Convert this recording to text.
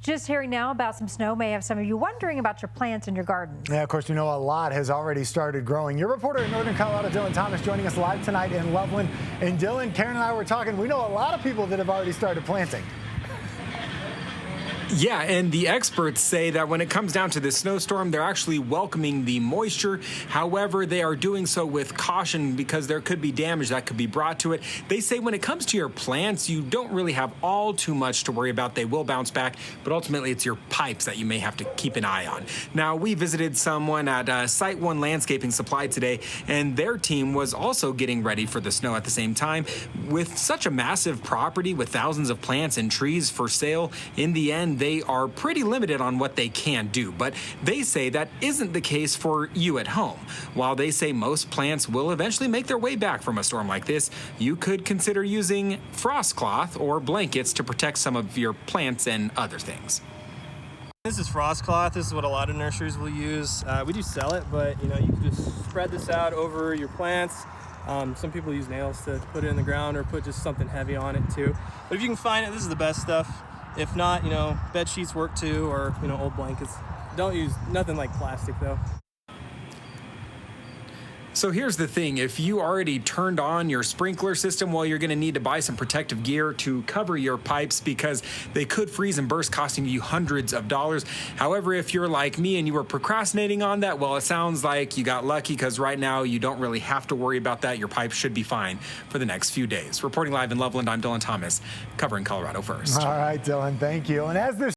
Just hearing now about some snow may have some of you wondering about your plants in your garden. Yeah, of course, you know a lot has already started growing. Your reporter in Northern Colorado, Dylan Thomas, joining us live tonight in Loveland. And Dylan, Karen and I were talking. We know a lot of people that have already started planting. Yeah, and the experts say that when it comes down to this snowstorm, they're actually welcoming the moisture. However, they are doing so with caution because there could be damage that could be brought to it. They say when it comes to your plants, you don't really have all too much to worry about. They will bounce back, but ultimately it's your pipes that you may have to keep an eye on. Now, we visited someone at SiteOne Landscape Supply today, and their team was also getting ready for the snow at the same time. With such a massive property with thousands of plants and trees for sale, in the end, they are pretty limited on what they can do, but they say that isn't the case for you at home. While they say most plants will eventually make their way back from a storm like this, you could consider using frost cloth or blankets to protect some of your plants and other things. This is frost cloth. This is what a lot of nurseries will use. We do sell it, but you can just spread this out over your plants. Some people use nails to put it in the ground or put just something heavy on it too. But if you can find it, this is the best stuff. If not, bed sheets work too, or old blankets. Don't use nothing like plastic though. So here's the thing, if you already turned on your sprinkler system, well, you're going to need to buy some protective gear to cover your pipes because they could freeze and burst, costing you hundreds of dollars. However, if you're like me and you were procrastinating on that, well, it sounds like you got lucky because right now you don't really have to worry about that. Your pipes should be fine for the next few days. Reporting live in Loveland, I'm Dylan Thomas, covering Colorado First. All right, Dylan, thank you. And as this